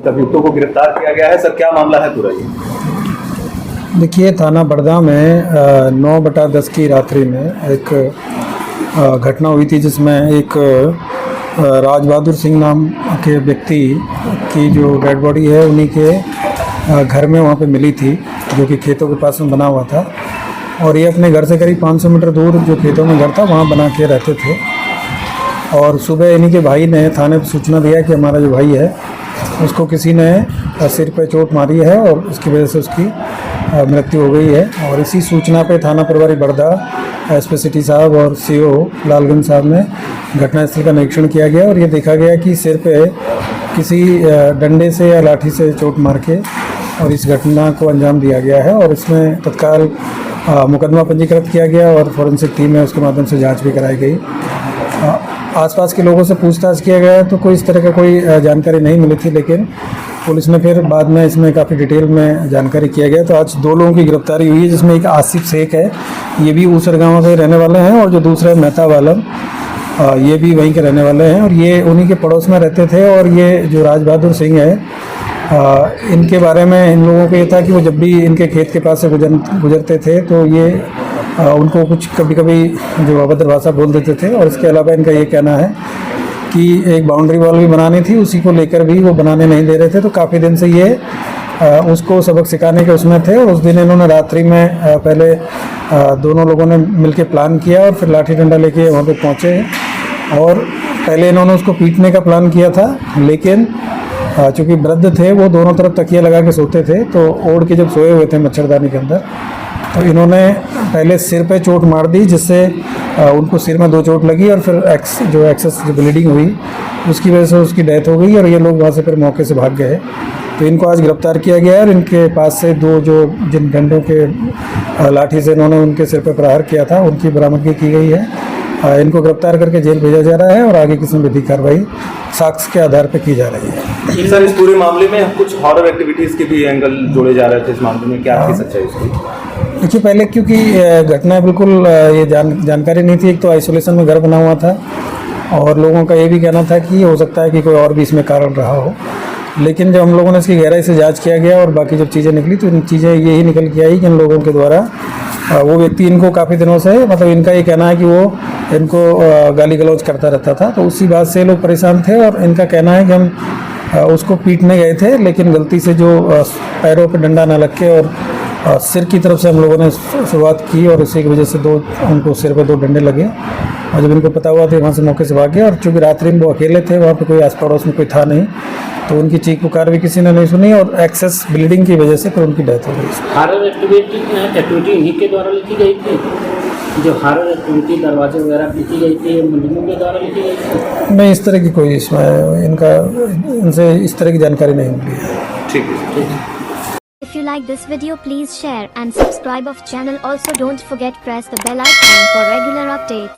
अभियुक्तों को गिरफ्तार किया गया है। सर, क्या मामला है पूरा ये? देखिए, थाना बड़दा में 9/10 की रात्रि में एक घटना हुई थी जिसमें एक राज बहादुर सिंह नाम के व्यक्ति की जो डेड बॉडी है उन्हीं के घर में वहाँ पे मिली थी, जो कि खेतों के पास में बना हुआ था। और ये अपने घर से करीब 500 मीटर दूर जो खेतों में घर था वहाँ बना के रहते थे। और सुबह इन्हीं के भाई ने थाने पर सूचना दिया कि हमारा जो भाई है उसको किसी ने सिर पे चोट मारी है और उसकी वजह से उसकी मृत्यु हो गई है। और इसी सूचना पे थाना प्रभारी बड़दा एसपी सिटी साहब और सीओ लालगंज साहब ने घटनास्थल का निरीक्षण किया गया और ये देखा गया कि सिर पे किसी डंडे से या लाठी से चोट मार के और इस घटना को अंजाम दिया गया है। और इसमें तत्काल मुकदमा पंजीकृत किया गया और फॉरेंसिक टीम है उसके माध्यम से जाँच भी कराई गई। आसपास के लोगों से पूछताछ किया गया तो कोई इस तरह का कोई जानकारी नहीं मिली थी, लेकिन पुलिस ने फिर बाद में इसमें काफ़ी डिटेल में जानकारी किया गया। तो आज 2 लोगों की गिरफ्तारी हुई है, जिसमें एक आसिफ शेख है, ये भी ऊसर गाँव के रहने वाले हैं, और जो दूसरा मेहता वालम ये भी वहीं के रहने वाले हैं और ये उन्हीं के पड़ोस में रहते थे। और ये जो राज बहादुर सिंह है, इनके बारे में इन लोगों को ये था कि वो जब भी इनके खेत के पास से गुजरते थे तो ये उनको कुछ कभी कभी जो अभद्र भाषा बोल देते थे। और इसके अलावा इनका ये कहना है कि एक बाउंड्री वॉल भी बनानी थी, उसी को लेकर भी वो बनाने नहीं दे रहे थे। तो काफ़ी दिन से ये उसको सबक सिखाने के उसमें थे। और उस दिन इन्होंने रात्रि में पहले दोनों लोगों ने मिलकर प्लान किया और फिर लाठी डंडा लेके वहाँ पे पहुँचे। और पहले इन्होंने उसको पीटने का प्लान किया था, लेकिन चूँकि वृद्ध थे वो दोनों तरफ तकिया लगा के सोते थे, तो ओढ़ के जब सोए हुए थे मच्छरदानी के अंदर, तो इन्होंने पहले सिर पे चोट मार दी, जिससे उनको सिर में 2 चोट लगी और फिर एक्सेस जो ब्लीडिंग हुई उसकी वजह से उसकी डेथ हो गई। और ये लोग वहाँ से फिर मौके से भाग गए। तो इनको आज गिरफ्तार किया गया है और इनके पास से 2 जिन डंडों के लाठी से इन्होंने उनके सिर पर प्रहार किया था उनकी बरामदगी की गई है। इनको गिरफ्तार करके जेल भेजा जा रहा है और आगे किसी विधिक कार्रवाई साक्ष्य के आधार पर की जा रही है। सर, इस पूरे मामले में कुछ हॉरर एक्टिविटीज़ के भी एंगल जोड़े जा रहे थे इस मामले में, क्या आपकी सच्चाई उसकी? देखिए, पहले क्योंकि घटना बिल्कुल ये जानकारी नहीं थी, एक तो आइसोलेशन में घर बना हुआ था और लोगों का ये भी कहना था कि हो सकता है कि कोई और भी इसमें कारण रहा हो। लेकिन जब हम लोगों ने इसकी गहराई से जांच किया गया और बाकी जब चीज़ें निकली तो इन चीज़ें यही निकल के आई कि इन लोगों के द्वारा वो व्यक्ति इनको काफ़ी दिनों से, मतलब इनका ये कहना है कि वो इनको गाली गलौज करता रहता था, तो उसी बात से लोग परेशान थे। और इनका कहना है कि हम उसको पीटने गए थे, लेकिन गलती से जो पैरों पर डंडा न लग के और सिर की तरफ से हम लोगों ने शुरुआत की और इसी की वजह से उनको सिर पे 2 डंडे लगे। और जब इनको पता हुआ तो वहाँ से मौके से भाग गए। और चूँकि रात्रि में वो अकेले थे, वहाँ पे कोई आस पड़ोस में कोई था नहीं, तो उनकी चीख पुकार भी किसी ने नहीं सुनी और एक्सेस ब्लीडिंग की वजह से फिर उनकी डेथ हो गई। हॉरर एक्टिविटी इन्हीं के द्वारा लिखी गई थी, जो हॉरर एक्टिविटी दरवाजे वगैरह लिखी गई थी, मुलजिमों के द्वारा लिखी गई थी? नहीं, इस तरह की कोई इसमें इनसे इस तरह की जानकारी नहीं मिली है। ठीक है। If you like this video, please share and subscribe of channel. Also don't forget press the bell icon for regular updates.